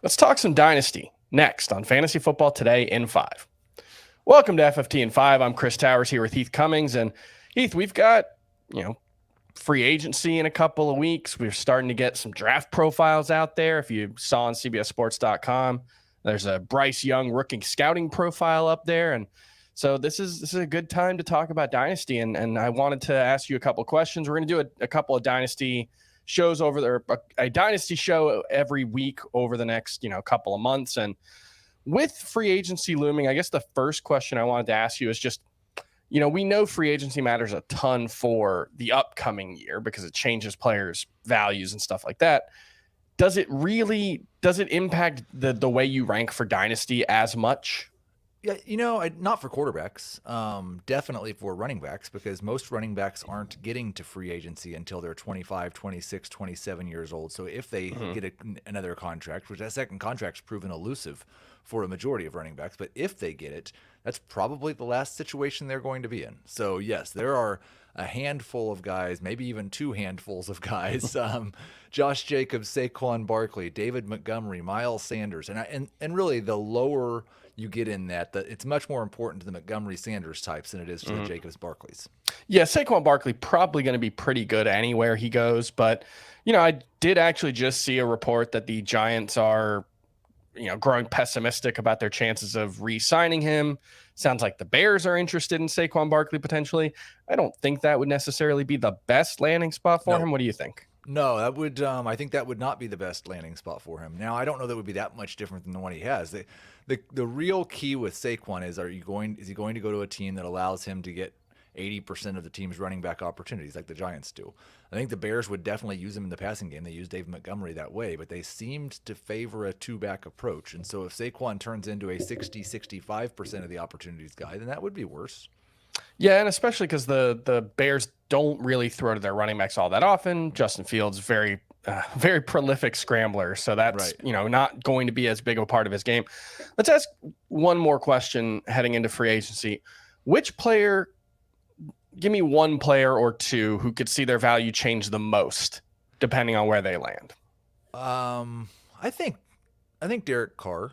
Let's talk some Dynasty next on Fantasy Football Today in 5. Welcome to FFT in 5. I'm Chris Towers here with Heath Cummings. And Heath, we've got, free agency in a couple of weeks. We're starting to get some draft profiles out there. If you saw on CBSSports.com, there's a Bryce Young rookie scouting profile up there. And so this is a good time to talk about Dynasty. And I wanted to ask you a couple of questions. We're going to do a couple of Dynasty shows over there, a Dynasty show every week over the next, couple of months. And with free agency looming, I guess the first question I wanted to ask you is just, we know free agency matters a ton for the upcoming year because it changes players' values and stuff like that. Does it impact the way you rank for Dynasty as much? Yeah, not for quarterbacks. Definitely for running backs, because most running backs aren't getting to free agency until they're 25, 26, 27 years old. So if they get another contract, which that second contract's proven elusive for a majority of running backs, but if they get it, that's probably the last situation they're going to be in. So yes, there are a handful of guys, maybe even two handfuls of guys, Josh Jacobs, Saquon Barkley, David Montgomery, Miles Sanders, and really the lower you get in that, it's much more important to the Montgomery Sanders types than it is to the Jacobs Barkleys. Yeah, Saquon Barkley probably going to be pretty good anywhere he goes, but I did actually just see a report that the Giants are growing pessimistic about their chances of re-signing him. Sounds like the Bears are interested in Saquon Barkley potentially. I don't think that would necessarily be the best landing spot for him. What do you think? No, that would. I think that would not be the best landing spot for him. Now, I don't know that would be that much different than the one he has. The real key with Saquon is is he going to go to a team that allows him to get 80% of the team's running back opportunities like the Giants do? I think the Bears would definitely use him in the passing game. They use David Montgomery that way, but they seemed to favor a two-back approach. And so if Saquon turns into a 60-65% of the opportunities guy, then that would be worse. Yeah, and especially because the Bears don't really throw to their running backs all that often. Justin Fields, very prolific scrambler, so that's right. Not going to be as big of a part of his game. Let's ask one more question heading into free agency. Which player? Give me one player or two who could see their value change the most, depending on where they land. I think Derek Carr.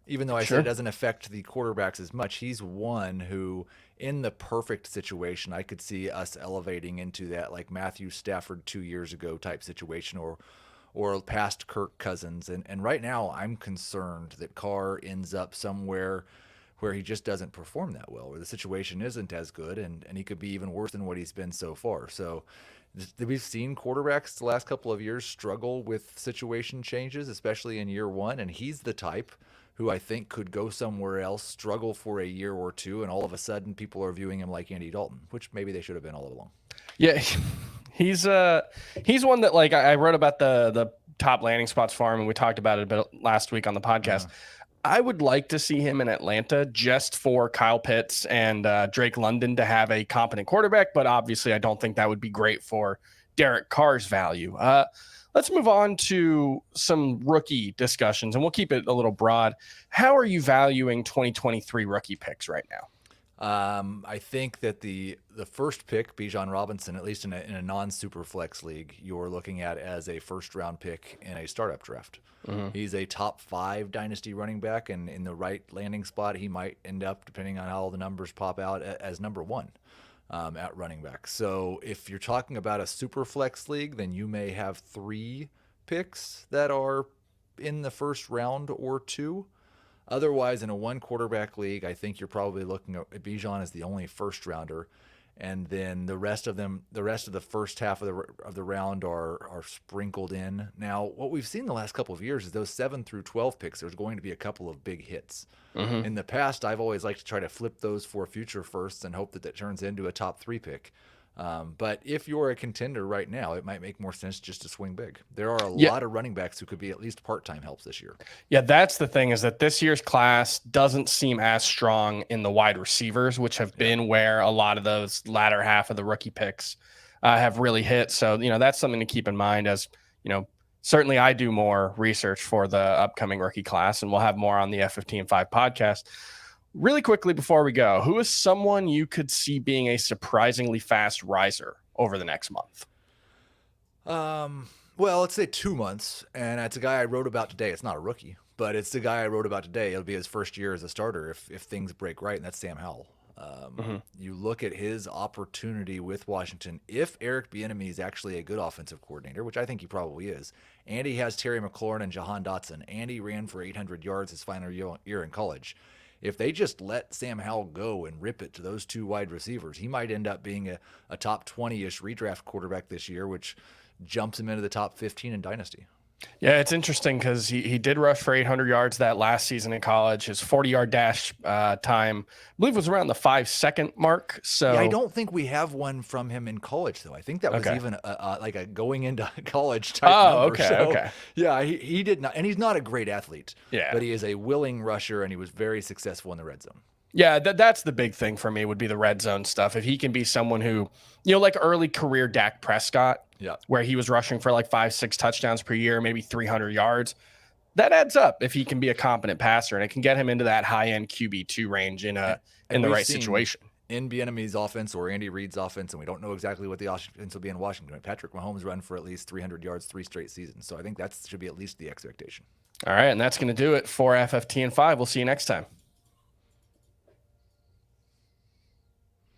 Even though I said it doesn't affect the quarterbacks as much, he's one who, in the perfect situation, I could see us elevating into that like Matthew Stafford 2 years ago type situation, or past Kirk Cousins. And right now, I'm concerned that Carr ends up somewhere where he just doesn't perform that well, where the situation isn't as good, and he could be even worse than what he's been so far. So we've seen quarterbacks the last couple of years struggle with situation changes, especially in year one, and he's the type who I think could go somewhere else, struggle for a year or two, and all of a sudden people are viewing him like Andy Dalton, which maybe they should have been all along. Yeah, he's one that, like, I wrote about the top landing spots for him, and we talked about it a bit last week on the podcast. I would like to see him in Atlanta just for Kyle Pitts and Drake London to have a competent quarterback, but obviously I don't think that would be great for Derek Carr's value. Let's move on to some rookie discussions, and we'll keep it a little broad. How are you valuing 2023 rookie picks right now? I think that the first pick, Bijan Robinson, at least in a non-super flex league, you're looking at as a first-round pick in a startup draft. He's a top 5 dynasty running back, and in the right landing spot, he might end up, depending on how the numbers pop out, as number 1. At running back. So if you're talking about a super flex league, then you may have 3 picks that are in the first round or 2. Otherwise, in a 1 quarterback league, I think you're probably looking at Bijan as the only first rounder, and then the rest of the first half of the round are sprinkled in. Now, what we've seen the last couple of years is those 7 through 12 picks, there's going to be a couple of big hits. In the past, I've always liked to try to flip those for future firsts and hope that turns into a top 3 pick. But if you're a contender right now, it might make more sense just to swing big. There are a lot of running backs who could be at least part-time helps this year. Yeah, that's the thing, is that this year's class doesn't seem as strong in the wide receivers, which have been where a lot of those latter half of the rookie picks have really hit. So, that's something to keep in mind as, certainly I do more research for the upcoming rookie class, and we'll have more on the FFT and 5 podcast. Really quickly before we go, who is someone you could see being a surprisingly fast riser over the next month? Well, let's say 2 months, and it's a guy I wrote about today. It's not a rookie, but it's the guy I wrote about today. It'll be his first year as a starter if things break right, and that's Sam Howell. You look at his opportunity with Washington. If Eric Bieniemy is actually a good offensive coordinator, which I think he probably is, and he has Terry McLaurin and Jahan Dotson, and he ran for 800 yards his final year in college. If they just let Sam Howell go and rip it to those two wide receivers, he might end up being a top 20-ish redraft quarterback this year, which jumps him into the top 15 in Dynasty. Yeah, it's interesting because he did rush for 800 yards that last season in college. His 40-yard dash time, I believe, was around the 5-second mark. So yeah, I don't think we have one from him in college, though. I think that was even like a going into college type number. Okay. Yeah, he did not, and he's not a great athlete. Yeah, but he is a willing rusher, and he was very successful in the red zone. Yeah, that's the big thing for me would be the red zone stuff. If he can be someone who, like early career Dak Prescott, where he was rushing for like 5-6 touchdowns per year, maybe 300 yards, that adds up if he can be a competent passer, and it can get him into that high-end QB2 range in the right situation. In Bieniemy's offense or Andy Reid's offense, and we don't know exactly what the offense will be in Washington. Patrick Mahomes run for at least 300 yards 3 straight seasons, so I think that should be at least the expectation. All right, and that's going to do it for FFT and 5. We'll see you next time.